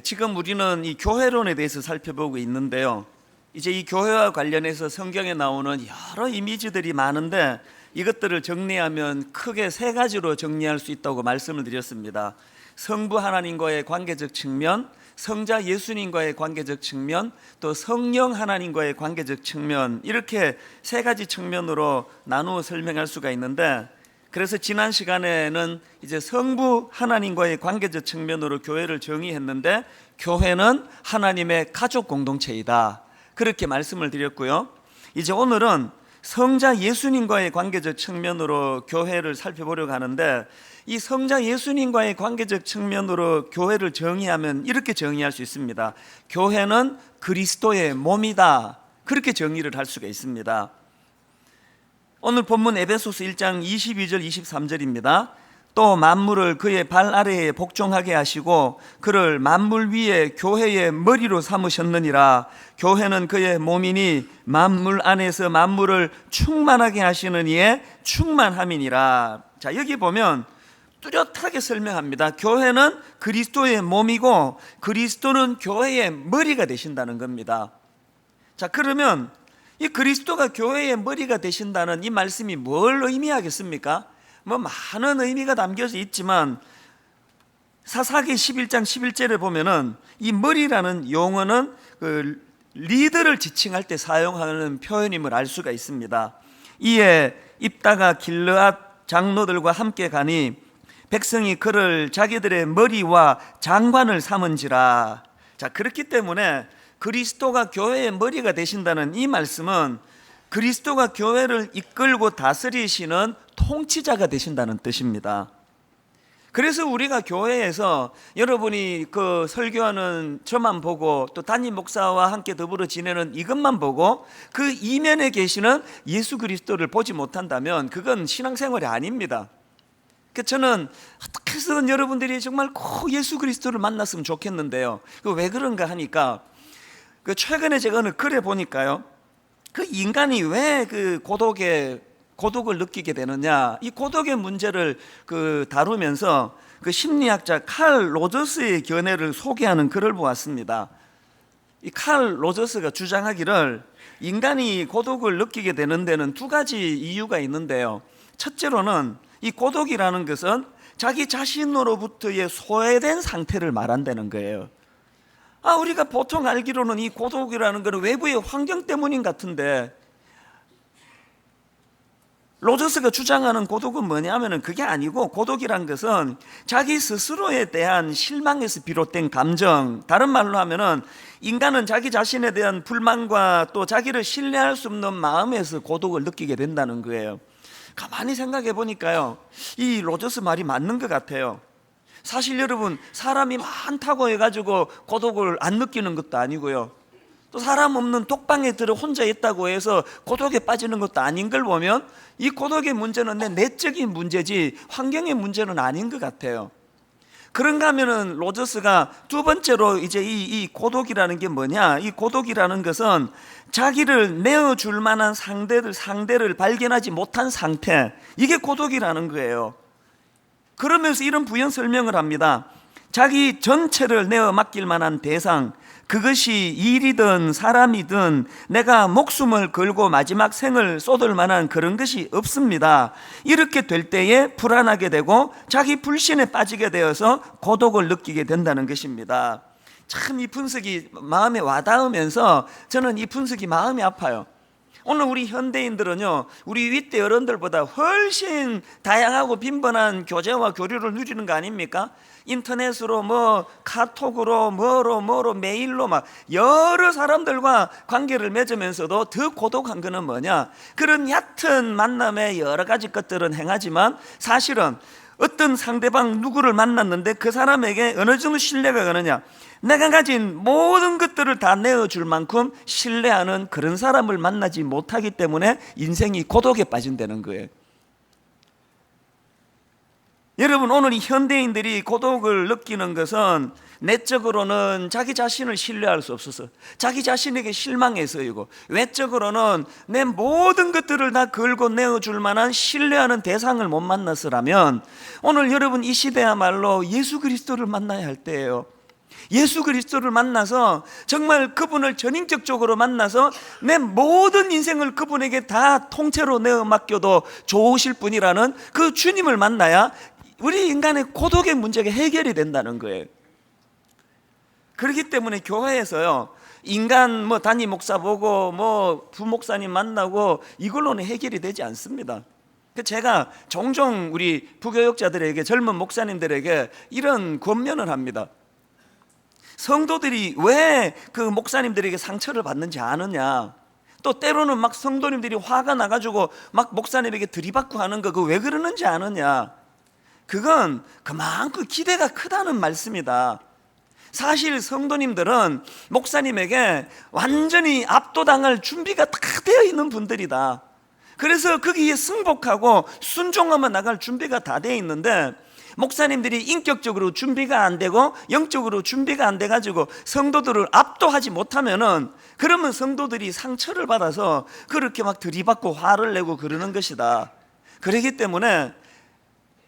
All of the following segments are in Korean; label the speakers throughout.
Speaker 1: 지금 우리는 이 교회론에 대해서 살펴보고 있는데요. 이제 이 교회와 관련해서 성경에 나오는 여러 이미지들이 많은데 이것들을 정리하면 크게 세 가지로 정리할 수 있다고 말씀을 드렸습니다. 성부 하나님과의 관계적 측면, 성자 예수님과의 관계적 측면, 또 성령 하나님과의 관계적 측면, 이렇게 세 가지 측면으로 나누어 설명할 수가 있는데, 그래서 지난 시간에는 이제 성부 하나님과의 관계적 측면으로 교회를 정의했는데, 교회는 하나님의 가족 공동체이다, 그렇게 말씀을 드렸고요. 이제 오늘은 성자 예수님과의 관계적 측면으로 교회를 살펴보려고 하는데, 이 성자 예수님과의 관계적 측면으로 교회를 정의하면 이렇게 정의할 수 있습니다. 교회는 그리스도의 몸이다, 그렇게 정의를 할 수가 있습니다. 오늘 본문 에베소서 1장 22절 23절입니다. 또 만물을 그의 발 아래에 복종하게 하시고 그를 만물 위에 교회의 머리로 삼으셨느니라. 교회는 그의 몸이니 만물 안에서 만물을 충만하게 하시는 이의 충만함이니라. 자, 여기 보면 뚜렷하게 설명합니다. 교회는 그리스도의 몸이고 그리스도는 교회의 머리가 되신다는 겁니다. 자, 그러면 이 그리스도가 교회의 머리가 되신다는 이 말씀이 뭘 의미하겠습니까? 많은 의미가 담겨져 있지만 사사기 11장 11절에 보면은 이 머리라는 용어는 그 리더를 지칭할 때 사용하는 표현임을 알 수가 있습니다. 이에 입다가 길르앗 장로들과 함께 가니 백성이 그를 자기들의 머리와 장관을 삼은지라. 자, 그렇기 때문에 그리스도가 교회의 머리가 되신다는 이 말씀은 그리스도가 교회를 이끌고 다스리시는 통치자가 되신다는 뜻입니다. 그래서 우리가 교회에서 여러분이 그 설교하는 저만 보고 또 담임 목사와 함께 더불어 지내는 이것만 보고 그 이면에 계시는 예수 그리스도를 보지 못한다면 그건 신앙생활이 아닙니다. 저는 어떻게 해서든 여러분들이 정말 꼭 예수 그리스도를 만났으면 좋겠는데요. 왜 그런가 하니까 최근에 제가 어느 글에 보니까요, 그 인간이 왜 그 고독을 느끼게 되느냐, 이 고독의 문제를 다루면서 그 심리학자 칼 로저스의 견해를 소개하는 글을 보았습니다. 이 칼 로저스가 주장하기를 인간이 고독을 느끼게 되는 데는 두 가지 이유가 있는데요. 첫째로는 이 고독이라는 것은 자기 자신으로부터의 소외된 상태를 말한다는 거예요. 우리가 보통 알기로는 이 고독이라는 것은 외부의 환경 때문인 같은데, 로저스가 주장하는 고독은 뭐냐면은 그게 아니고, 고독이란 것은 자기 스스로에 대한 실망에서 비롯된 감정, 다른 말로 하면은 인간은 자기 자신에 대한 불만과 또 자기를 신뢰할 수 없는 마음에서 고독을 느끼게 된다는 거예요. 가만히 생각해 보니까요, 이 로저스 말이 맞는 것 같아요. 사실 여러분, 사람이 많다고 해가지고 고독을 안 느끼는 것도 아니고요, 또 사람 없는 독방에 들어 혼자 있다고 해서 고독에 빠지는 것도 아닌 걸 보면 이 고독의 문제는 내 내적인 문제지 환경의 문제는 아닌 것 같아요. 그런가 하면은 로저스가 두 번째로 이제 이 고독이라는 게 뭐냐, 이 고독이라는 것은 자기를 내어줄 만한 상대를 발견하지 못한 상태, 이게 고독이라는 거예요. 그러면서 이런 부연 설명을 합니다. 자기 전체를 내어 맡길 만한 대상, 그것이 일이든 사람이든 내가 목숨을 걸고 마지막 생을 쏟을 만한 그런 것이 없습니다. 이렇게 될 때에 불안하게 되고 자기 불신에 빠지게 되어서 고독을 느끼게 된다는 것입니다. 참 이 분석이 마음에 와닿으면서 저는 이 분석이 마음이 아파요. 오늘 우리 현대인들은요, 우리 윗대 어른들보다 훨씬 다양하고 빈번한 교제와 교류를 누리는 거 아닙니까? 인터넷으로 카톡으로 뭐로 메일로 막 여러 사람들과 관계를 맺으면서도 더 고독한 거는 뭐냐? 그런 얕은 만남에 여러 가지 것들은 행하지만 사실은 어떤 상대방 누구를 만났는데 그 사람에게 어느 정도 신뢰가 가느냐, 내가 가진 모든 것들을 다 내어줄 만큼 신뢰하는 그런 사람을 만나지 못하기 때문에 인생이 고독에 빠진다는 거예요. 여러분, 오늘 이 현대인들이 고독을 느끼는 것은 내적으로는 자기 자신을 신뢰할 수 없어서 자기 자신에게 실망해서이고, 외적으로는 내 모든 것들을 다 걸고 내어줄 만한 신뢰하는 대상을 못 만났으라면 오늘 여러분 이 시대야말로 예수 그리스도를 만나야 할 때예요. 예수 그리스도를 만나서 정말 그분을 전인격적으로 만나서 내 모든 인생을 그분에게 다 통째로 내어 맡겨도 좋으실 분이라는 그 주님을 만나야 우리 인간의 고독의 문제가 해결이 된다는 거예요. 그렇기 때문에 교회에서요, 인간 담임 목사 보고 부목사님 만나고 이걸로는 해결이 되지 않습니다. 제가 종종 우리 부교육자들에게, 젊은 목사님들에게 이런 권면을 합니다. 성도들이 왜 그 목사님들에게 상처를 받는지 아느냐? 또 때로는 막 성도님들이 화가 나가지고 막 목사님에게 들이받고 하는 거, 그거 왜 그러는지 아느냐? 그건 그만큼 기대가 크다는 말씀이다. 사실 성도님들은 목사님에게 완전히 압도당할 준비가 다 되어 있는 분들이다. 그래서 거기에 승복하고 순종하며 나갈 준비가 다 되어 있는데, 목사님들이 인격적으로 준비가 안 되고 영적으로 준비가 안 돼가지고 성도들을 압도하지 못하면은, 그러면 성도들이 상처를 받아서 그렇게 막 들이받고 화를 내고 그러는 것이다. 그렇기 때문에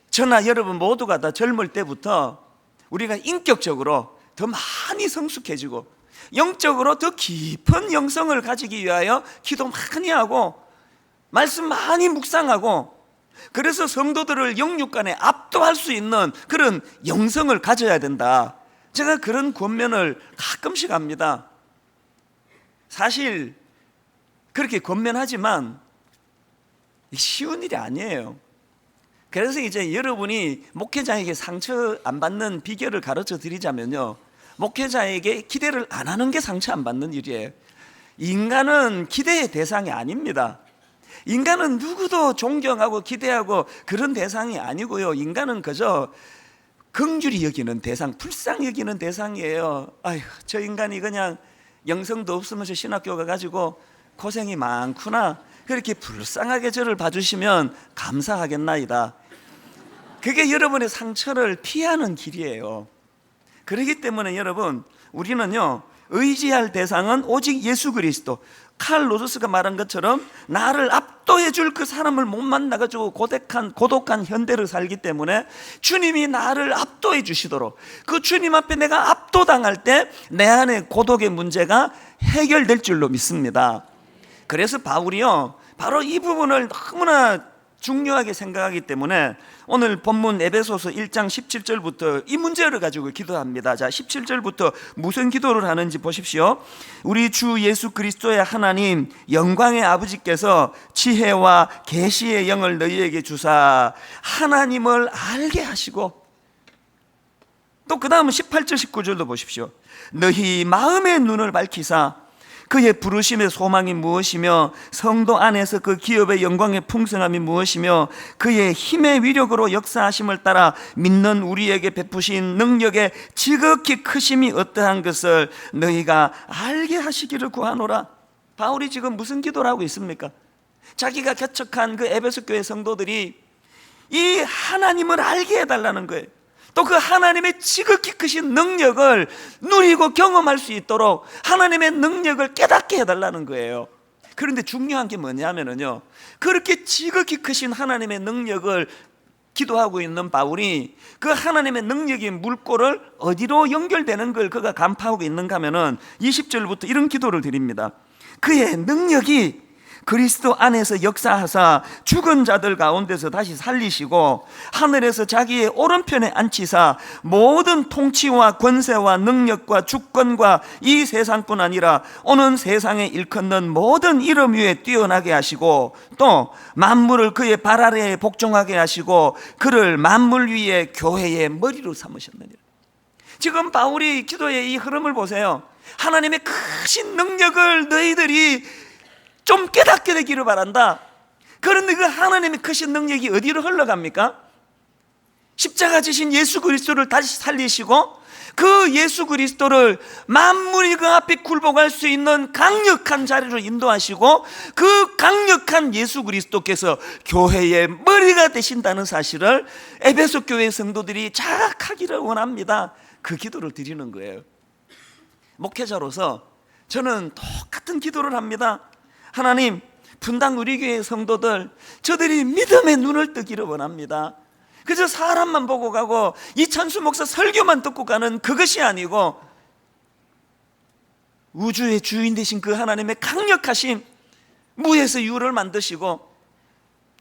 Speaker 1: 저나 여러분 모두가 다 젊을 때부터 우리가 인격적으로 더 많이 성숙해지고 영적으로 더 깊은 영성을 가지기 위하여 기도 많이 하고 말씀 많이 묵상하고, 그래서 성도들을 영육간에 압도할 수 있는 그런 영성을 가져야 된다. 제가 그런 권면을 가끔씩 합니다. 사실 그렇게 권면하지만 쉬운 일이 아니에요. 그래서 이제 여러분이 목회자에게 상처 안 받는 비결을 가르쳐 드리자면요, 목회자에게 기대를 안 하는 게 상처 안 받는 일이에요. 인간은 기대의 대상이 아닙니다. 인간은 누구도 존경하고 기대하고 그런 대상이 아니고요, 인간은 그저 긍휼히 여기는 대상, 불쌍히 여기는 대상이에요. 아휴, 저 인간이 그냥 영성도 없으면서 신학교 가가지고 고생이 많구나, 그렇게 불쌍하게 저를 봐주시면 감사하겠나이다. 그게 여러분의 상처를 피하는 길이에요. 그렇기 때문에 여러분, 우리는요, 의지할 대상은 오직 예수 그리스도. 칼 로저스가 말한 것처럼 나를 압도해 줄 그 사람을 못 만나가지고 고독한 현대를 살기 때문에 주님이 나를 압도해 주시도록, 그 주님 앞에 내가 압도당할 때 내 안에 고독의 문제가 해결될 줄로 믿습니다. 그래서 바울이요, 바로 이 부분을 너무나 중요하게 생각하기 때문에 오늘 본문 에베소서 1장 17절부터 이 문제를 가지고 기도합니다. 자, 17절부터 무슨 기도를 하는지 보십시오. 우리 주 예수 그리스도의 하나님 영광의 아버지께서 지혜와 계시의 영을 너희에게 주사 하나님을 알게 하시고, 또 그 다음은 18절 19절도 보십시오. 너희 마음의 눈을 밝히사 그의 부르심의 소망이 무엇이며 성도 안에서 그 기업의 영광의 풍성함이 무엇이며 그의 힘의 위력으로 역사하심을 따라 믿는 우리에게 베푸신 능력의 지극히 크심이 어떠한 것을 너희가 알게 하시기를 구하노라. 바울이 지금 무슨 기도를 하고 있습니까? 자기가 개척한 그 에베소 교회 성도들이 이 하나님을 알게 해달라는 거예요. 또 그 하나님의 지극히 크신 능력을 누리고 경험할 수 있도록 하나님의 능력을 깨닫게 해달라는 거예요. 그런데 중요한 게 뭐냐면요, 그렇게 지극히 크신 하나님의 능력을 기도하고 있는 바울이 그 하나님의 능력의 물꼬를 어디로 연결되는 걸 그가 간파하고 있는가 하면은 20절부터 이런 기도를 드립니다. 그의 능력이 그리스도 안에서 역사하사 죽은 자들 가운데서 다시 살리시고 하늘에서 자기의 오른편에 앉히사 모든 통치와 권세와 능력과 주권과 이 세상뿐 아니라 오는 세상에 일컫는 모든 이름 위에 뛰어나게 하시고 또 만물을 그의 발 아래에 복종하게 하시고 그를 만물 위에 교회의 머리로 삼으셨느니라. 지금 바울이 기도의 이 흐름을 보세요. 하나님의 크신 능력을 너희들이 좀 깨닫게 되기를 바란다. 그런데 그 하나님의 크신 능력이 어디로 흘러갑니까? 십자가 지신 예수 그리스도를 다시 살리시고 그 예수 그리스도를 만물이 그 앞에 굴복할 수 있는 강력한 자리로 인도하시고 그 강력한 예수 그리스도께서 교회의 머리가 되신다는 사실을 에베소 교회 성도들이 자각하기를 원합니다. 그 기도를 드리는 거예요. 목회자로서 저는 똑같은 기도를 합니다. 하나님, 분당 우리 교회 성도들, 저들이 믿음의 눈을 뜨기를 원합니다. 그저 사람만 보고 가고 이찬수 목사 설교만 듣고 가는 그것이 아니고 우주의 주인 되신 그 하나님의 강력하신, 무에서 유를 만드시고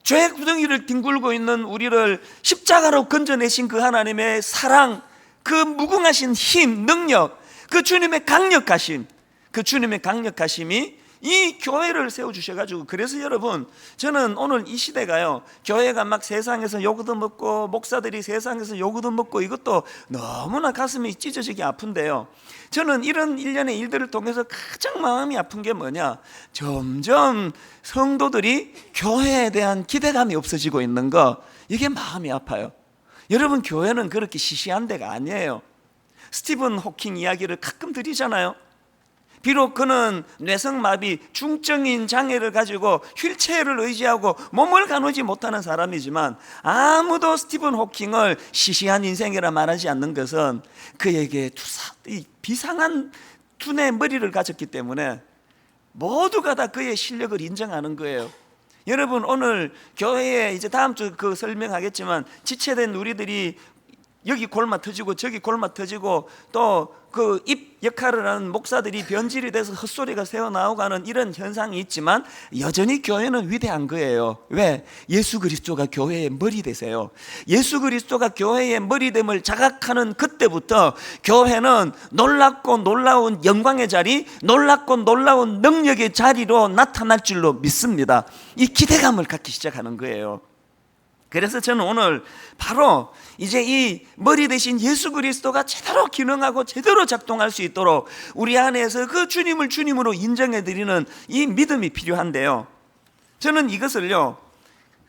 Speaker 1: 죄 구덩이를 뒹굴고 있는 우리를 십자가로 건져내신 그 하나님의 사랑, 그 무궁하신 힘, 능력, 그 주님의 강력하심, 그 주님의 강력하심이 이 교회를 세워주셔가지고, 그래서 여러분, 저는 오늘 이 시대가요, 교회가 막 세상에서 요구도 먹고 목사들이 세상에서 요구도 먹고 이것도 너무나 가슴이 찢어지게 아픈데요, 저는 이런 일련의 일들을 통해서 가장 마음이 아픈 게 뭐냐, 점점 성도들이 교회에 대한 기대감이 없어지고 있는 거, 이게 마음이 아파요. 여러분, 교회는 그렇게 시시한 데가 아니에요. 스티븐 호킹 이야기를 가끔 드리잖아요. 비록 그는 뇌성마비, 중증인 장애를 가지고 휠체어를 의지하고 몸을 가누지 못하는 사람이지만 아무도 스티븐 호킹을 시시한 인생이라 말하지 않는 것은 그에게 비상한 두뇌 머리를 가졌기 때문에 모두가 다 그의 실력을 인정하는 거예요. 여러분, 오늘 교회에 이제 다음 주 그 설명하겠지만 지체된 우리들이 여기 골마 터지고 저기 골마 터지고 또 그 입 역할을 하는 목사들이 변질이 돼서 헛소리가 새어나오고 하는 이런 현상이 있지만 여전히 교회는 위대한 거예요. 왜? 예수 그리스도가 교회의 머리 되세요. 예수 그리스도가 교회의 머리됨을 자각하는 그때부터 교회는 놀랍고 놀라운 영광의 자리, 놀랍고 놀라운 능력의 자리로 나타날 줄로 믿습니다. 이 기대감을 갖기 시작하는 거예요. 그래서 저는 오늘 바로 이제 이 머리 대신 예수 그리스도가 제대로 기능하고 제대로 작동할 수 있도록 우리 안에서 그 주님을 주님으로 인정해 드리는 이 믿음이 필요한데요, 저는 이것을요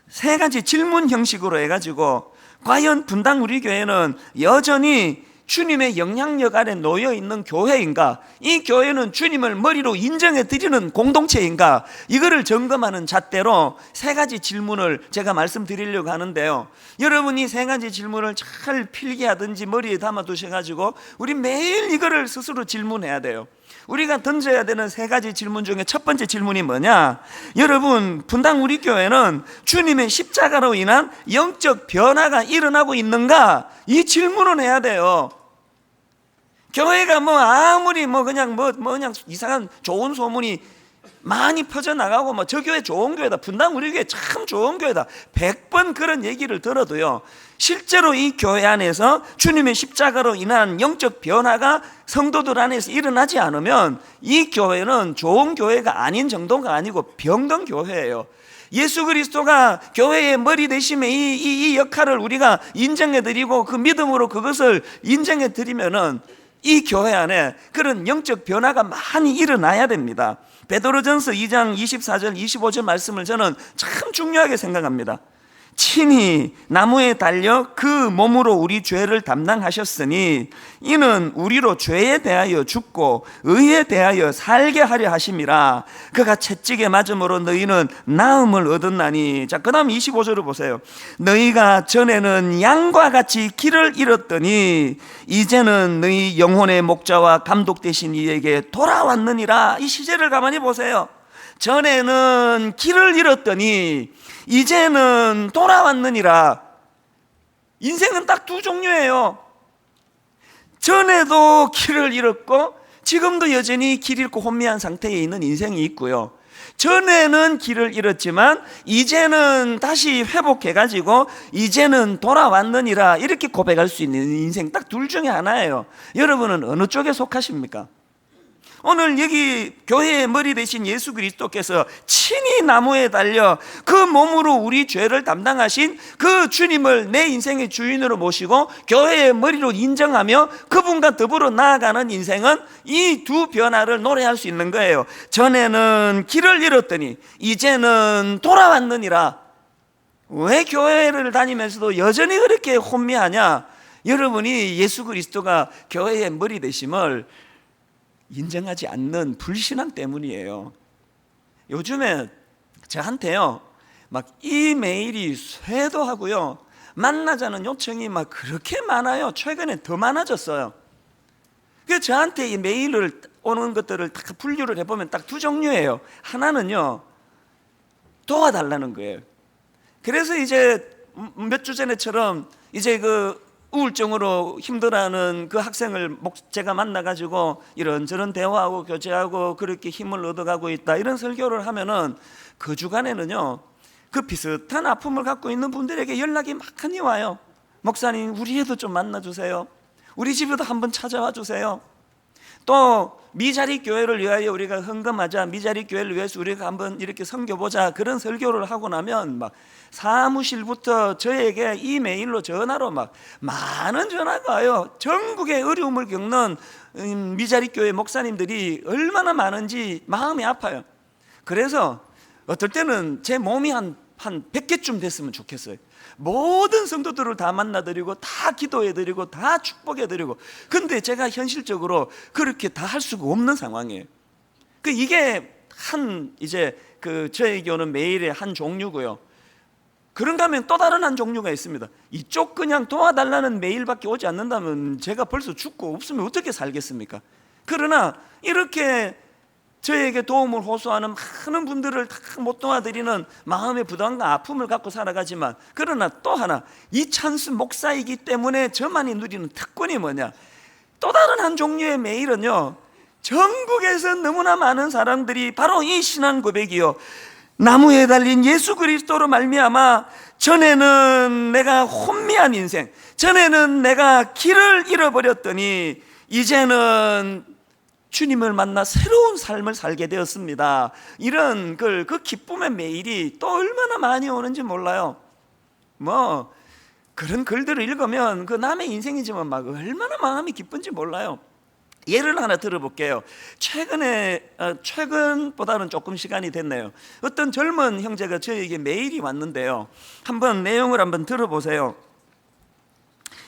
Speaker 1: 세 가지 질문 형식으로 해가지고, 과연 분당 우리 교회는 여전히 주님의 영향력 아래 놓여 있는 교회인가, 이 교회는 주님을 머리로 인정해 드리는 공동체인가, 이거를 점검하는 잣대로 세 가지 질문을 제가 말씀드리려고 하는데요, 여러분이 세 가지 질문을 잘 필기하든지 머리에 담아 두셔가지고 우리 매일 이거를 스스로 질문해야 돼요. 우리가 던져야 되는 세 가지 질문 중에 첫 번째 질문이 뭐냐, 여러분, 분당 우리 교회는 주님의 십자가로 인한 영적 변화가 일어나고 있는가, 이 질문을 해야 돼요. 교회가 아무리 그냥 이상한 좋은 소문이 많이 퍼져나가고 저 교회 좋은 교회다, 분당 우리 교회 참 좋은 교회다, 100번 그런 얘기를 들어도요, 실제로 이 교회 안에서 주님의 십자가로 인한 영적 변화가 성도들 안에서 일어나지 않으면 이 교회는 좋은 교회가 아닌 정도가 아니고 병든 교회예요. 예수 그리스도가 교회의 머리 되심의 이 역할을 우리가 인정해드리고 그 믿음으로 그것을 인정해드리면은 이 교회 안에 그런 영적 변화가 많이 일어나야 됩니다. 베드로전서 2장 24절 25절 말씀을 저는 참 중요하게 생각합니다. 친히 나무에 달려 그 몸으로 우리 죄를 담당하셨으니 이는 우리로 죄에 대하여 죽고 의에 대하여 살게 하려 하심이라. 그가 채찍에 맞음으로 너희는 나음을 얻었나니. 자, 그 다음 25절을 보세요. 너희가 전에는 양과 같이 길을 잃었더니 이제는 너희 영혼의 목자와 감독 되신 이에게 돌아왔느니라. 이 시제를 가만히 보세요. 전에는 길을 잃었더니 이제는 돌아왔느니라. 인생은 딱 두 종류예요. 전에도 길을 잃었고 지금도 여전히 길 잃고 혼미한 상태에 있는 인생이 있고요, 전에는 길을 잃었지만 이제는 다시 회복해가지고 이제는 돌아왔느니라, 이렇게 고백할 수 있는 인생, 딱 둘 중에 하나예요. 여러분은 어느 쪽에 속하십니까? 오늘 여기 교회의 머리 되신 예수 그리스도께서 친히 나무에 달려 그 몸으로 우리 죄를 담당하신 그 주님을 내 인생의 주인으로 모시고 교회의 머리로 인정하며 그분과 더불어 나아가는 인생은 이 두 변화를 노래할 수 있는 거예요. 전에는 길을 잃었더니 이제는 돌아왔느니라. 왜 교회를 다니면서도 여전히 그렇게 혼미하냐? 여러분이 예수 그리스도가 교회의 머리 되심을 인정하지 않는 불신앙 때문이에요. 요즘에 저한테요, 막 이메일이 쇄도하고요, 만나자는 요청이 막 그렇게 많아요. 최근에 더 많아졌어요. 그래서 저한테 이 메일을 오는 것들을 딱 분류를 해보면 딱 두 종류예요. 하나는요, 도와달라는 거예요. 그래서 이제 몇 주 전에처럼 이제 그 우울증으로 힘들어하는 그 학생을 제가 만나가지고 이런저런 대화하고 교제하고 그렇게 힘을 얻어가고 있다, 이런 설교를 하면은 그 주간에는요, 그 비슷한 아픔을 갖고 있는 분들에게 연락이 많이 와요. 목사님, 우리 애도 좀 만나주세요. 우리 집에도 한번 찾아와 주세요. 또 미자리 교회를 위하여 우리가 헌금하자, 미자리 교회를 위해서 우리가 한번 이렇게 섬겨보자, 그런 설교를 하고 나면 막 사무실부터 저에게 이메일로 전화로 막 많은 전화가 와요. 전국의 어려움을 겪는 미자리 교회 목사님들이 얼마나 많은지 마음이 아파요. 그래서 어떨 때는 제 몸이 한 100개쯤 됐으면 좋겠어요. 모든 성도들을 다 만나드리고 다 기도해드리고 다 축복해드리고, 근데 제가 현실적으로 그렇게 다 할 수가 없는 상황이에요. 이게 이제 저에게 오는 메일의 한 종류고요. 그런가 하면 또 다른 한 종류가 있습니다. 이쪽 그냥 도와달라는 메일밖에 오지 않는다면 제가 벌써 죽고 없으면 어떻게 살겠습니까? 그러나 이렇게 저에게 도움을 호소하는 많은 분들을 다 못 도와드리는 마음의 부담과 아픔을 갖고 살아가지만, 그러나 또 하나, 이 찬스 목사이기 때문에 저만이 누리는 특권이 뭐냐? 또 다른 한 종류의 메일은요, 전국에서 너무나 많은 사람들이 바로 이 신앙 고백이요, 나무에 달린 예수 그리스도로 말미암아 전에는 내가 혼미한 인생, 전에는 내가 길을 잃어버렸더니 이제는 주님을 만나 새로운 삶을 살게 되었습니다. 이런 그 기쁨의 메일이 또 얼마나 많이 오는지 몰라요. 뭐 그런 글들을 읽으면 그 남의 인생이지만 막 얼마나 마음이 기쁜지 몰라요. 예를 하나 들어볼게요. 최근보다는 조금 시간이 됐네요. 어떤 젊은 형제가 저에게 메일이 왔는데요, 한번 내용을 한번 들어보세요.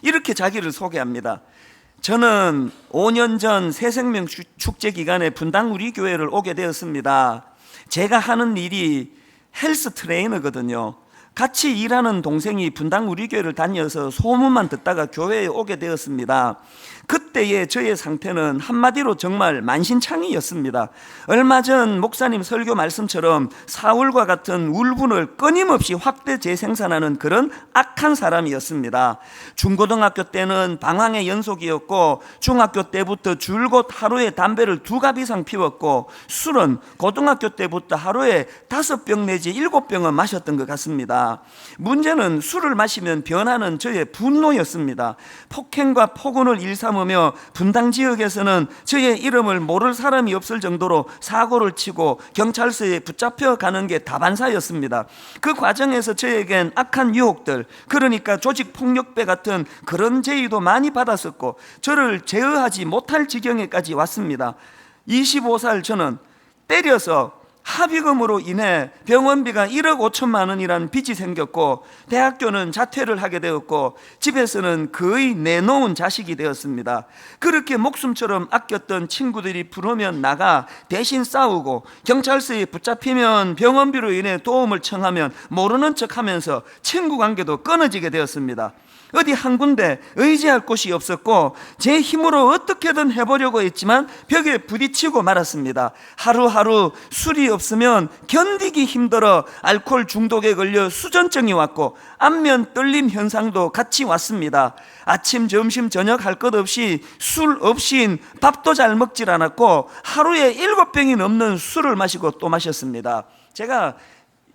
Speaker 1: 이렇게 자기를 소개합니다. 저는 5년 전 새생명 축제 기간에 분당 우리 교회를 오게 되었습니다. 제가 하는 일이 헬스 트레이너거든요. 같이 일하는 동생이 분당 우리 교회를 다녀서 소문만 듣다가 교회에 오게 되었습니다. 그때의 저의 상태는 한마디로 정말 만신창이였습니다. 얼마 전 목사님 설교 말씀처럼 사울과 같은 울분을 끊임없이 확대 재생산하는 그런 악한 사람이었습니다. 중고등학교 때는 방황의 연속이었고, 중학교 때부터 줄곧 하루에 담배를 2갑 이상 피웠고, 술은 고등학교 때부터 하루에 5병 내지 7병은 마셨던 것 같습니다. 문제는 술을 마시면 변하는 저의 분노였습니다. 폭행과 폭언을 일삼으며 분당 지역에서는 저의 이름을 모를 사람이 없을 정도로 사고를 치고 경찰서에 붙잡혀 가는 게 다반사였습니다. 그 과정에서 저에겐 악한 유혹들, 그러니까 조직폭력배 같은 그런 제의도 많이 받았었고, 저를 제어하지 못할 지경에까지 왔습니다. 25살 저는 때려서 합의금으로 인해 병원비가 1억 5천만 원이라는 빚이 생겼고, 대학교는 자퇴를 하게 되었고, 집에서는 거의 내놓은 자식이 되었습니다. 그렇게 목숨처럼 아꼈던 친구들이 부르면 나가 대신 싸우고, 경찰서에 붙잡히면 병원비로 인해 도움을 청하면 모르는 척하면서 친구 관계도 끊어지게 되었습니다. 어디 한 군데 의지할 곳이 없었고, 제 힘으로 어떻게든 해보려고 했지만 벽에 부딪히고 말았습니다. 하루하루 술이 없으면 견디기 힘들어 알코올 중독에 걸려 수전증이 왔고, 안면 떨림 현상도 같이 왔습니다. 아침, 점심, 저녁 할 것 없이 술 없인 밥도 잘 먹질 않았고, 하루에 7병이 넘는 술을 마시고 또 마셨습니다. 제가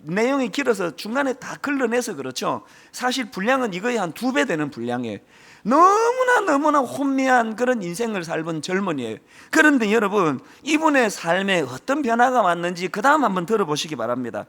Speaker 1: 내용이 길어서 중간에 다 걸러내서 그렇죠. 사실 분량은 이거의 한 2배 되는 분량이에요. 너무나 혼미한 그런 인생을 살던 젊은이에요. 그런데 여러분, 이분의 삶에 어떤 변화가 왔는지 그 다음 한번 들어보시기 바랍니다.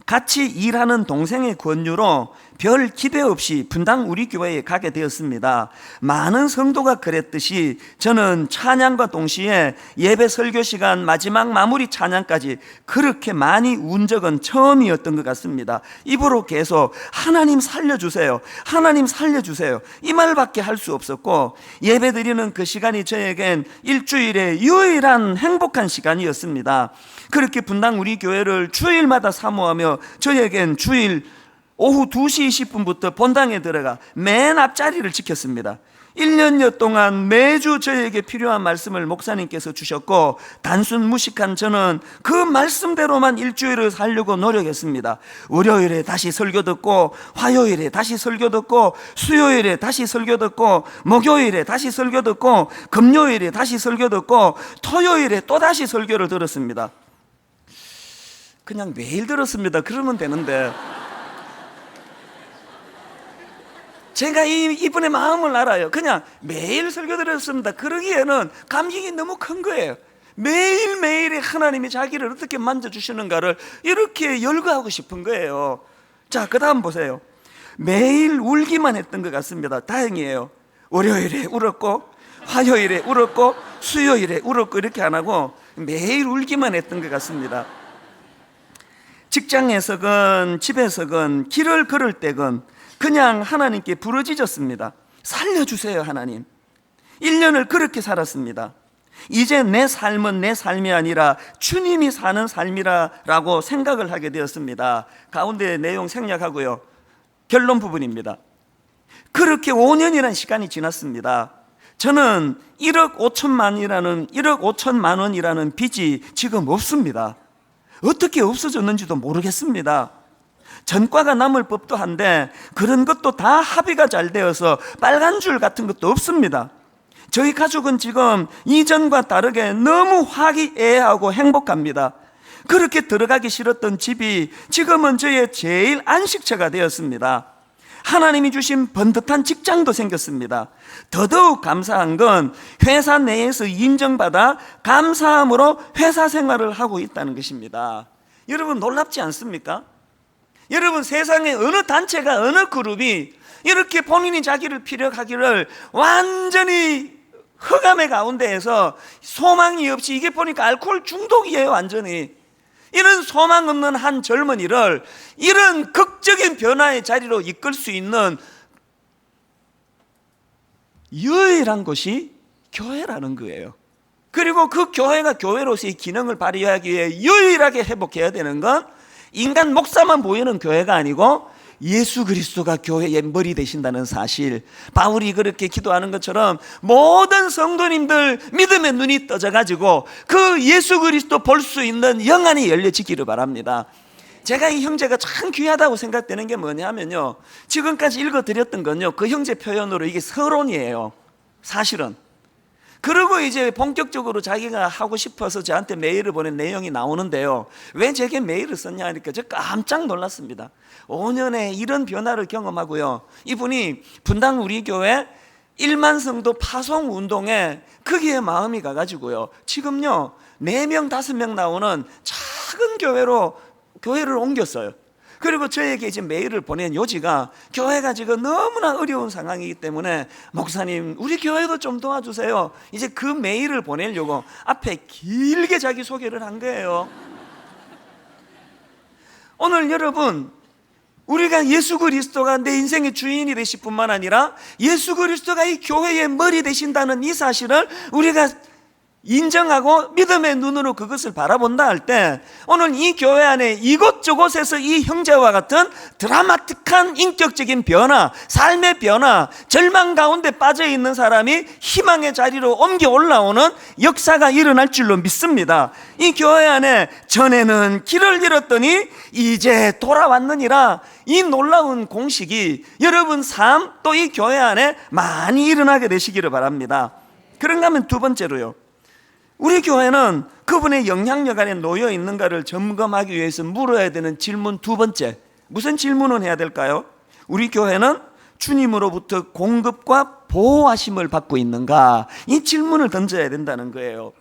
Speaker 1: 같이 일하는 동생의 권유로 별 기대 없이 분당 우리 교회에 가게 되었습니다. 많은 성도가 그랬듯이 저는 찬양과 동시에 예배 설교 시간 마지막 마무리 찬양까지 그렇게 많이 운 적은 처음이었던 것 같습니다. 입으로 계속 하나님 살려주세요, 하나님 살려주세요, 이 말밖에 할 수 없었고, 예배 드리는 그 시간이 저에겐 일주일의 유일한 행복한 시간이었습니다. 그렇게 분당 우리 교회를 주일마다 사모하며 저에겐 주일 오후 2시 20분부터 본당에 들어가 맨 앞자리를 지켰습니다. 1년여 동안 매주 저에게 필요한 말씀을 목사님께서 주셨고, 단순 무식한 저는 그 말씀대로만 일주일을 살려고 노력했습니다. 월요일에 다시 설교 듣고, 화요일에 다시 설교 듣고, 수요일에 다시 설교 듣고, 목요일에 다시 설교 듣고, 금요일에 다시 설교 듣고, 토요일에 또 다시 설교를 들었습니다. 그냥 매일 들었습니다. 그러면 되는데, 제가 이분의 마음을 알아요. 그냥 매일 설교 드렸습니다. 그러기에는 감격이 너무 큰 거예요. 매일매일의 하나님이 자기를 어떻게 만져주시는가를 이렇게 열거하고 싶은 거예요. 자, 그 다음 보세요. 매일 울기만 했던 것 같습니다. 다행이에요. 월요일에 울었고, 화요일에 울었고, 수요일에 울었고, 이렇게 안 하고 매일 울기만 했던 것 같습니다. 직장에서건 집에서건 길을 걸을 때건 그냥 하나님께 부르짖었습니다. 살려주세요, 하나님. 1년을 그렇게 살았습니다. 이제 내 삶은 내 삶이 아니라 주님이 사는 삶이라고 생각을 하게 되었습니다. 가운데 내용 생략하고요. 결론 부분입니다. 그렇게 5년이라는 시간이 지났습니다. 저는 1억 5천만 원이라는 빚이 지금 없습니다. 어떻게 없어졌는지도 모르겠습니다. 전과가 남을 법도 한데 그런 것도 다 합의가 잘 되어서 빨간 줄 같은 것도 없습니다. 저희 가족은 지금 이전과 다르게 너무 화기애애하고 행복합니다. 그렇게 들어가기 싫었던 집이 지금은 저의 제일 안식처가 되었습니다. 하나님이 주신 번듯한 직장도 생겼습니다. 더더욱 감사한 건 회사 내에서 인정받아 감사함으로 회사 생활을 하고 있다는 것입니다. 여러분, 놀랍지 않습니까? 여러분, 세상에 어느 단체가, 어느 그룹이 이렇게 본인이 자기를 피력하기를 완전히 흑암의 가운데에서 소망이 없이, 이게 보니까 알코올 중독이에요, 완전히. 이런 소망 없는 한 젊은이를 이런 극적인 변화의 자리로 이끌 수 있는 유일한 곳이 교회라는 거예요. 그리고 그 교회가 교회로서의 기능을 발휘하기 위해 유일하게 회복해야 되는 건 인간 목사만 모이는 교회가 아니고 예수 그리스도가 교회의 머리 되신다는 사실. 바울이 그렇게 기도하는 것처럼 모든 성도님들 믿음의 눈이 떠져가지고 그 예수 그리스도 볼 수 있는 영안이 열려지기를 바랍니다. 제가 이 형제가 참 귀하다고 생각되는 게 뭐냐면요, 지금까지 읽어드렸던 건요, 그 형제 표현으로 이게 서론이에요, 사실은. 그리고 이제 본격적으로 자기가 하고 싶어서 저한테 메일을 보낸 내용이 나오는데요, 왜 제게 메일을 썼냐 하니까 저 깜짝 놀랐습니다. 5년에 이런 변화를 경험하고요, 이분이 분당 우리 교회 1만 성도 파송 운동에 거기에 마음이 가가지고요, 지금요 4명 5명 나오는 작은 교회를 옮겼어요. 그리고 저에게 이제 메일을 보낸 요지가, 교회가 지금 너무나 어려운 상황이기 때문에 목사님 우리 교회도 좀 도와주세요. 이제 그 메일을 보내려고 앞에 길게 자기 소개를 한 거예요. 오늘 여러분, 우리가 예수 그리스도가 내 인생의 주인이 되실 뿐만 아니라 예수 그리스도가 이 교회의 머리 되신다는 이 사실을 우리가 인정하고 믿음의 눈으로 그것을 바라본다 할 때, 오늘 이 교회 안에 이곳저곳에서 이 형제와 같은 드라마틱한 인격적인 변화, 삶의 변화, 절망 가운데 빠져있는 사람이 희망의 자리로 옮겨 올라오는 역사가 일어날 줄로 믿습니다. 이 교회 안에 전에는 길을 잃었더니 이제 돌아왔느니라, 이 놀라운 공식이 여러분 삶, 또 이 교회 안에 많이 일어나게 되시기를 바랍니다. 그런가 하면 두 번째로요, 우리 교회는 그분의 영향력 안에 놓여 있는가를 점검하기 위해서 물어야 되는 질문 두 번째, 무슨 질문을 해야 될까요? 우리 교회는 주님으로부터 공급과 보호하심을 받고 있는가? 이 질문을 던져야 된다는 거예요.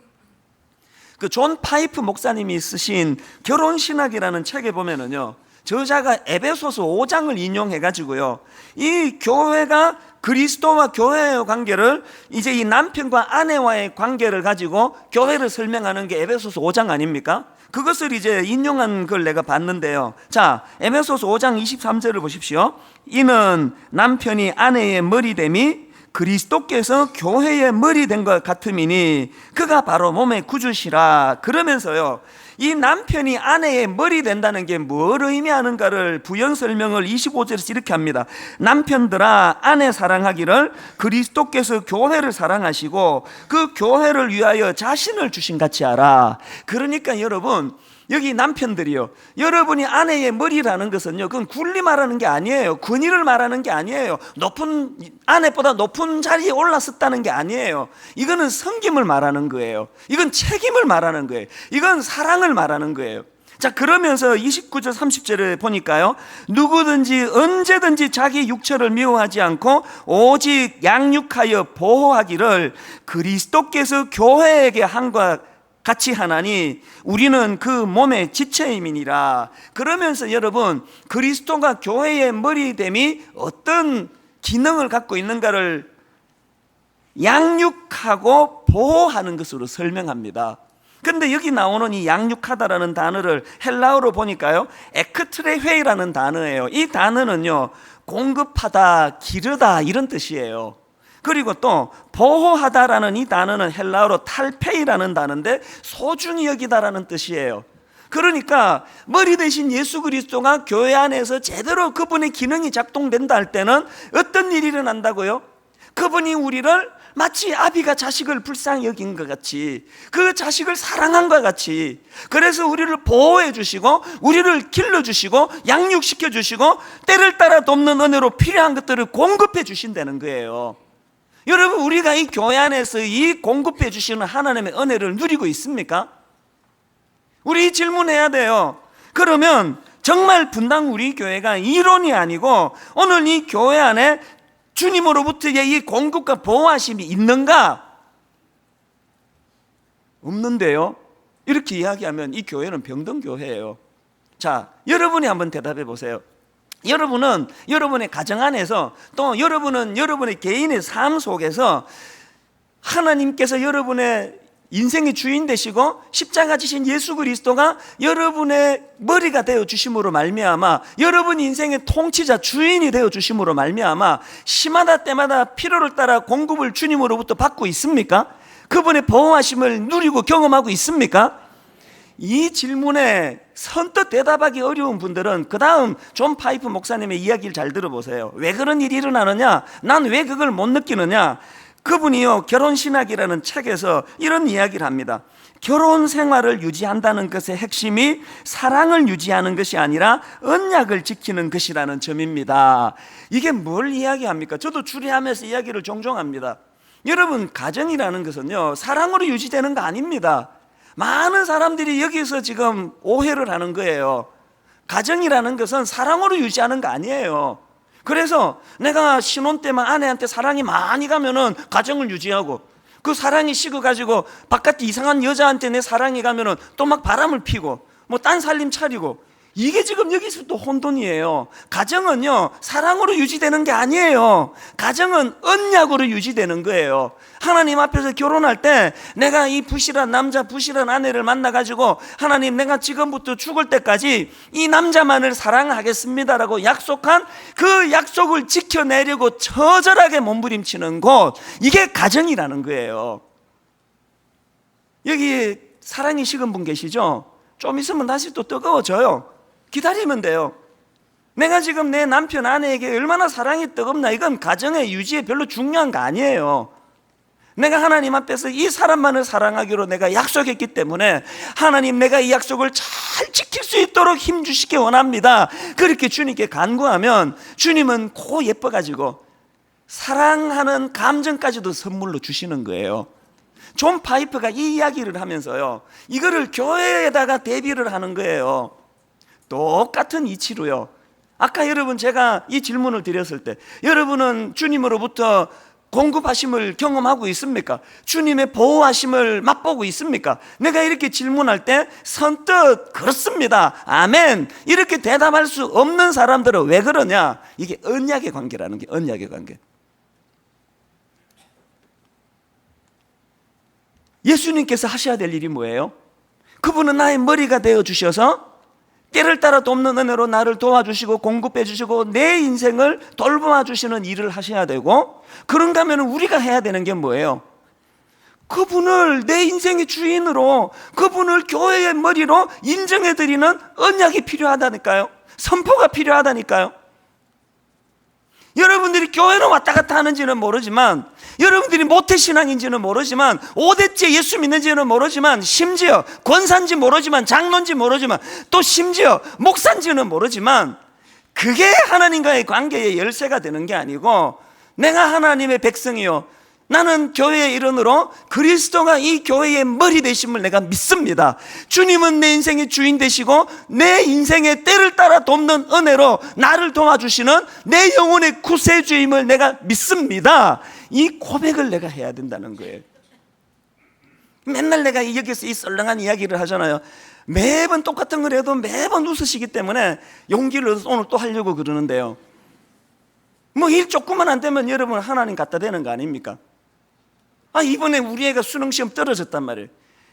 Speaker 1: 그 존 파이프 목사님이 쓰신 결혼신학이라는 책에 보면은요, 저자가 에베소서 5장을 인용해 가지고요, 이 교회가 그리스도와 교회의 관계를, 이제 이 남편과 아내와의 관계를 가지고 교회를 설명하는 게 에베소서 5장 아닙니까? 그것을 이제 인용한 걸 내가 봤는데요. 자, 에베소서 5장 23절을 보십시오. 이는 남편이 아내의 머리됨이 그리스도께서 교회의 머리 된 것 같음이니 그가 바로 몸의 구주시라. 그러면서요, 이 남편이 아내의 머리 된다는 게 뭘 의미하는가를 부연 설명을 25절에서 이렇게 합니다. 남편들아, 아내 사랑하기를 그리스도께서 교회를 사랑하시고 그 교회를 위하여 자신을 주신 같이 하라. 그러니까 여러분, 여기 남편들이요, 여러분이 아내의 머리라는 것은요, 그건 군리 말하는 게 아니에요. 권위를 말하는 게 아니에요. 아내보다 높은 자리에 올랐었다는 게 아니에요. 이거는 섬김을 말하는 거예요. 이건 책임을 말하는 거예요. 이건 사랑을 말하는 거예요. 자, 그러면서 29절 30절에 보니까요, 누구든지 언제든지 자기 육체를 미워하지 않고 오직 양육하여 보호하기를 그리스도께서 교회에게 한과 같이 하나니 우리는 그 몸의 지체임이니라. 그러면서 여러분, 그리스도가 교회의 머리됨이 어떤 기능을 갖고 있는가를 양육하고 보호하는 것으로 설명합니다. 근데 여기 나오는 이 양육하다라는 단어를 헬라어로 보니까요, 에크트레회이라는 단어예요. 이 단어는요, 공급하다, 기르다 이런 뜻이에요. 그리고 또 보호하다라는 이 단어는 헬라어로 탈페이라는 단어인데 소중히 여기다라는 뜻이에요. 그러니까 머리 대신 예수 그리스도가 교회 안에서 제대로 그분의 기능이 작동된다 할 때는 어떤 일이 일어난다고요? 그분이 우리를 마치 아비가 자식을 불쌍히 여긴 것 같이, 그 자식을 사랑한 것 같이, 그래서 우리를 보호해 주시고 우리를 길러주시고 양육시켜 주시고 때를 따라 돕는 은혜로 필요한 것들을 공급해 주신다는 거예요. 여러분, 우리가 이 교회 안에서 이 공급해 주시는 하나님의 은혜를 누리고 있습니까? 우리 질문해야 돼요. 그러면 정말 분당 우리 교회가 이론이 아니고 오늘 이 교회 안에 주님으로부터의 이 공급과 보호하심이 있는가? 없는데요. 이렇게 이야기하면 이 교회는 병든 교회예요. 자, 여러분이 한번 대답해 보세요. 여러분은 여러분의 가정 안에서, 또 여러분은 여러분의 개인의 삶 속에서 하나님께서 여러분의 인생의 주인 되시고 십자가 지신 예수 그리스도가 여러분의 머리가 되어 주심으로 말미암아, 여러분 인생의 통치자 주인이 되어 주심으로 말미암아 시마다 때마다 필요를 따라 공급을 주님으로부터 받고 있습니까? 그분의 보호하심을 누리고 경험하고 있습니까? 이 질문에 선뜻 대답하기 어려운 분들은 그 다음 존 파이프 목사님의 이야기를 잘 들어보세요. 왜 그런 일이 일어나느냐? 난 왜 그걸 못 느끼느냐? 그분이요, 결혼신학이라는 책에서 이런 이야기를 합니다. 결혼 생활을 유지한다는 것의 핵심이 사랑을 유지하는 것이 아니라 언약을 지키는 것이라는 점입니다. 이게 뭘 이야기합니까? 저도 주례하면서 이야기를 종종 합니다. 여러분, 가정이라는 것은요, 사랑으로 유지되는 거 아닙니다. 많은 사람들이 여기서 지금 오해를 하는 거예요. 가정이라는 것은 사랑으로 유지하는 거 아니에요. 그래서 내가 신혼 때만 아내한테 사랑이 많이 가면은 가정을 유지하고, 그 사랑이 식어가지고 바깥에 이상한 여자한테 내 사랑이 가면은 또 막 바람을 피고 뭐 딴 살림 차리고, 이게 지금 여기서 또 혼돈이에요. 가정은요, 사랑으로 유지되는 게 아니에요. 가정은 언약으로 유지되는 거예요. 하나님 앞에서 결혼할 때 내가 이 부실한 남자, 부실한 아내를 만나가지고 하나님, 내가 지금부터 죽을 때까지 이 남자만을 사랑하겠습니다라고 약속한 그 약속을 지켜내려고 처절하게 몸부림치는 곳, 이게 가정이라는 거예요. 여기 사랑이 식은 분 계시죠? 좀 있으면 다시 또 뜨거워져요. 기다리면 돼요. 내가 지금 내 남편, 아내에게 얼마나 사랑이 뜨겁나, 이건 가정의 유지에 별로 중요한 거 아니에요. 내가 하나님 앞에서 이 사람만을 사랑하기로 내가 약속했기 때문에 하나님, 내가 이 약속을 잘 지킬 수 있도록 힘주시기 원합니다. 그렇게 주님께 간구하면 주님은 고 예뻐가지고 사랑하는 감정까지도 선물로 주시는 거예요. 존 파이프가 이 이야기를 하면서요, 이거를 교회에다가 대비를 하는 거예요. 똑같은 이치로요. 아까 여러분, 제가 이 질문을 드렸을 때 여러분은 주님으로부터 공급하심을 경험하고 있습니까? 주님의 보호하심을 맛보고 있습니까? 내가 이렇게 질문할 때 선뜻 그렇습니다, 아멘, 이렇게 대답할 수 없는 사람들은 왜 그러냐? 이게 언약의 관계라는 게, 언약의 관계. 예수님께서 하셔야 될 일이 뭐예요? 그분은 나의 머리가 되어 주셔서 때를 따라 돕는 은혜로 나를 도와주시고 공급해 주시고 내 인생을 돌보아 주시는 일을 하셔야 되고, 그런가 하면 우리가 해야 되는 게 뭐예요? 그분을 내 인생의 주인으로, 그분을 교회의 머리로 인정해 드리는 언약이 필요하다니까요. 선포가 필요하다니까요. 여러분들이 교회로 왔다 갔다 하는지는 모르지만, 여러분들이 모태신앙인지는 모르지만, 5대째 예수 믿는지는 모르지만, 심지어 권사인지 모르지만, 장로인지 모르지만, 또 심지어 목사인지는 모르지만, 그게 하나님과의 관계의 열쇠가 되는 게 아니고, 내가 하나님의 백성이요, 나는 교회의 일원으로 그리스도가 이 교회의 머리 되심을 내가 믿습니다. 주님은 내 인생의 주인 되시고 내 인생의 때를 따라 돕는 은혜로 나를 도와주시는 내 영혼의 구세주임을 내가 믿습니다. 이 고백을 내가 해야 된다는 거예요. 맨날 내가 여기서 이 썰렁한 이야기를 하잖아요. 매번 똑같은 걸 해도 매번 웃으시기 때문에 용기를 얻어서 오늘 또 하려고 그러는데요, 뭐 일 조금만 안 되면 여러분 하나님 갖다 대는 거 아닙니까? 이번에 우리 애가 수능시험 떨어졌단 말이에요.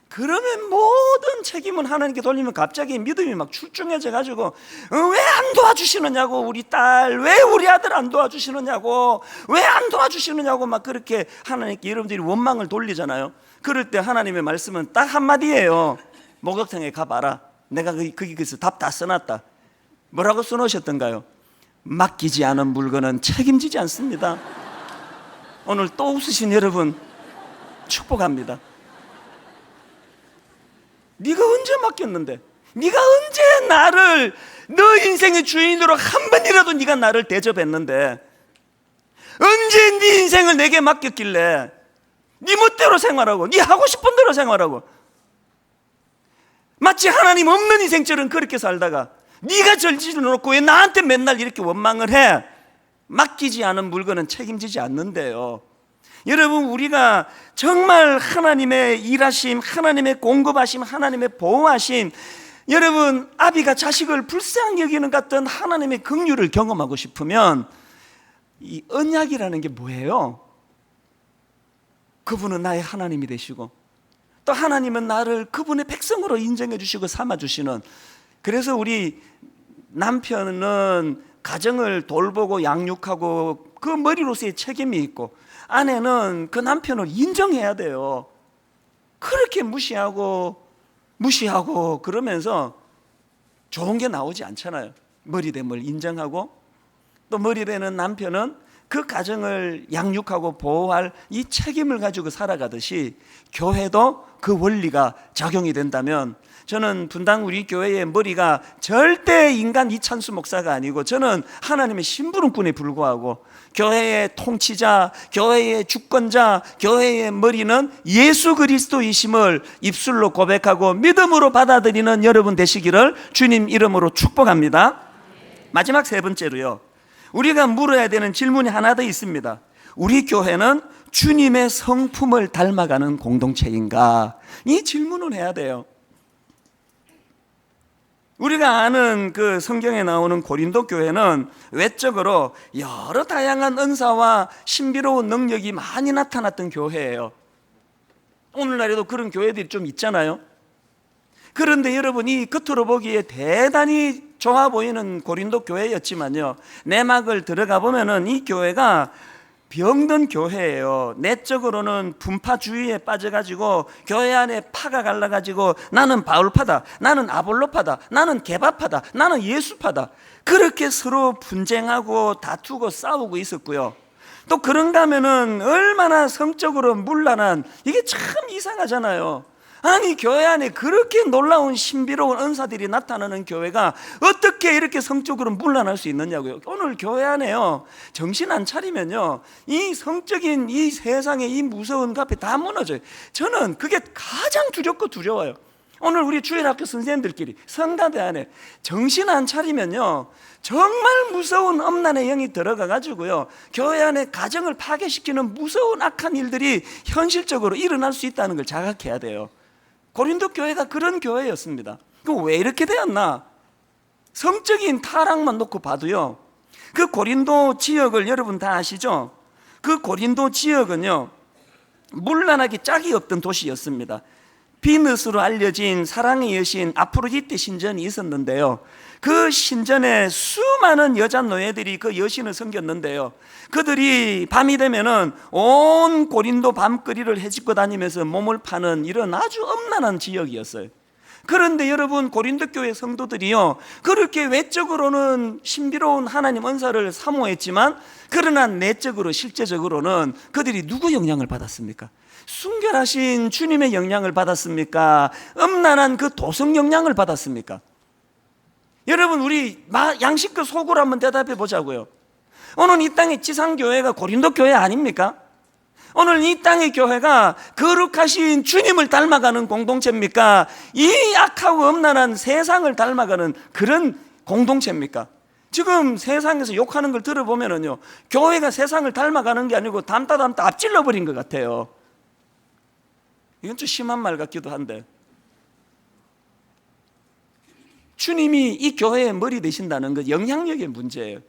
Speaker 1: 그러면 모든 책임은 하나님께 돌리면 갑자기 믿음이 막 출중해져 가지고 왜 안 도와주시느냐고, 우리 딸 왜 우리 아들 안 도와주시느냐고, 왜 안 도와주시느냐고 막 그렇게 하나님께 여러분들이 원망을 돌리잖아요. 그럴 때 하나님의 말씀은 딱 한마디예요. 목욕탕에 가봐라. 내가 거기서 답 다 써놨다. 뭐라고 써놓으셨던가요? 맡기지 않은 물건은 책임지지 않습니다. 오늘 또 웃으신 여러분 축복합니다. 네가 언제 맡겼는데? 네가 언제 나를 너 인생의 주인으로 한 번이라도 네가 나를 대접했는데? 언제 네 인생을 내게 맡겼길래 네 멋대로 생활하고 네 하고 싶은 대로 생활하고 마치 하나님 없는 인생처럼 그렇게 살다가 네가 절지를 놓고 왜 나한테 맨날 이렇게 원망을 해? 맡기지 않은 물건은 책임지지 않는데요. 여러분, 우리가 정말 하나님의 일하심, 하나님의 공급하심, 하나님의 보호하심, 여러분 아비가 자식을 불쌍히 여기는 같은 하나님의 긍휼을 경험하고 싶으면 이 언약이라는 게 뭐예요? 그분은 나의 하나님이 되시고 또 하나님은 나를 그분의 백성으로 인정해 주시고 삼아 주시는, 그래서 우리 남편은 가정을 돌보고 양육하고 그 머리로서의 책임이 있고, 아내는 그 남편을 인정해야 돼요. 그렇게 무시하고 그러면서 좋은 게 나오지 않잖아요. 머리됨을 인정하고 또 머리되는 남편은 그 가정을 양육하고 보호할 이 책임을 가지고 살아가듯이 교회도 그 원리가 작용이 된다면, 저는 분당 우리 교회의 머리가 절대 인간 이찬수 목사가 아니고 저는 하나님의 심부름꾼에 불과하고, 교회의 통치자, 교회의 주권자, 교회의 머리는 예수 그리스도이심을 입술로 고백하고 믿음으로 받아들이는 여러분 되시기를 주님 이름으로 축복합니다. 마지막 세 번째로요, 우리가 물어야 되는 질문이 하나 더 있습니다. 우리 교회는 주님의 성품을 닮아가는 공동체인가? 이 질문을 해야 돼요. 우리가 아는 그 성경에 나오는 고린도 교회는 외적으로 여러 다양한 은사와 신비로운 능력이 많이 나타났던 교회예요. 오늘날에도 그런 교회들이 좀 있잖아요. 그런데 여러분이 겉으로 보기에 대단히 좋아 보이는 고린도 교회였지만요, 내막을 들어가 보면은 이 교회가 병든 교회예요. 내적으로는 분파주의에 빠져가지고 교회 안에 파가 갈라가지고 나는 바울파다, 나는 아볼로파다, 나는 게바파다, 나는 예수파다, 그렇게 서로 분쟁하고 다투고 싸우고 있었고요. 또 그런가 하면은 얼마나 성적으로 문란한, 이게 참 이상하잖아요. 아니 교회 안에 그렇게 놀라운 신비로운 은사들이 나타나는 교회가 어떻게 이렇게 성적으로 문란할 수 있느냐고요. 오늘 교회 안에요, 정신 안 차리면요, 이 성적인 이 세상의 이 무서운 값이 다 무너져요. 저는 그게 가장 두렵고 두려워요.
Speaker 2: 오늘 우리 주일학교 선생님들끼리 성가대 안에 정신 안 차리면요 정말 무서운 엄난의 영이 들어가 가지고요 교회 안에 가정을 파괴시키는 무서운 악한 일들이 현실적으로 일어날 수 있다는 걸 자각해야 돼요. 고린도 교회가 그런 교회였습니다. 그럼 왜 이렇게 되었나? 성적인 타락만 놓고 봐도요 그 고린도 지역을 여러분 다 아시죠? 그 고린도 지역은요 물란하기 짝이 없던 도시였습니다. 비너스로 알려진 사랑의 여신 아프로디테 신전이 있었는데요 그 신전에 수많은 여자 노예들이 그 여신을 섬겼는데요 그들이 밤이 되면은 온 고린도 밤거리를 헤집고 다니면서 몸을 파는 이런 아주 엄난한 지역이었어요. 그런데 여러분 고린도 교회 성도들이요 그렇게 외적으로는 신비로운 하나님 은사를 사모했지만 그러나 내적으로 실제적으로는 그들이 누구 영향을 받았습니까? 순결하신 주님의 영향을 받았습니까? 음란한 그 도성 영향을 받았습니까? 여러분 우리 양심껏 속으로 한번 대답해 보자고요. 오늘 이 땅의 지상교회가 고린도 교회 아닙니까? 오늘 이 땅의 교회가 거룩하신 주님을 닮아가는 공동체입니까? 이 악하고 음란한 세상을 닮아가는 그런 공동체입니까? 지금 세상에서 욕하는 걸 들어보면은요 교회가 세상을 닮아가는 게 아니고 닮다 앞질러 버린 것 같아요. 이건 좀 심한 말 같기도 한데 주님이 이 교회의 머리 되신다는 것 영향력의 문제예요.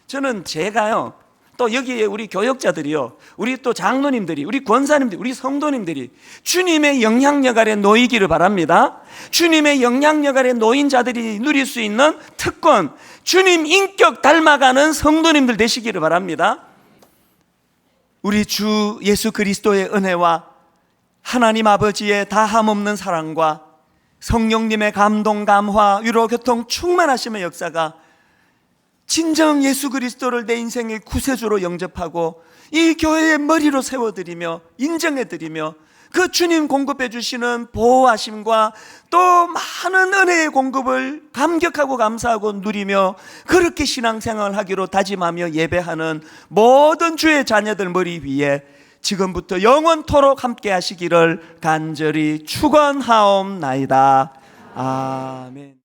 Speaker 2: 저는 제가요 또 여기에 우리 교역자들이요 우리 또 장로님들이 우리 권사님들이 우리 성도님들이 주님의 영향력 아래 놓이기를 바랍니다. 주님의 영향력 아래 놓인 자들이 누릴 수 있는 특권, 주님 인격 닮아가는 성도님들 되시기를 바랍니다. 우리 주 예수 그리스도의 은혜와 하나님 아버지의 다함없는 사랑과 성령님의 감동, 감화, 위로, 교통, 충만하심의 역사가 진정 예수 그리스도를 내 인생의 구세주로 영접하고 이 교회의 머리로 세워드리며 인정해드리며 그 주님 공급해 주시는 보호하심과 또 많은 은혜의 공급을 감격하고 감사하고 누리며 그렇게 신앙생활을 하기로 다짐하며 예배하는 모든 주의 자녀들 머리 위에 지금부터 영원토록 함께 하시기를 간절히 축원하옵나이다. 아멘.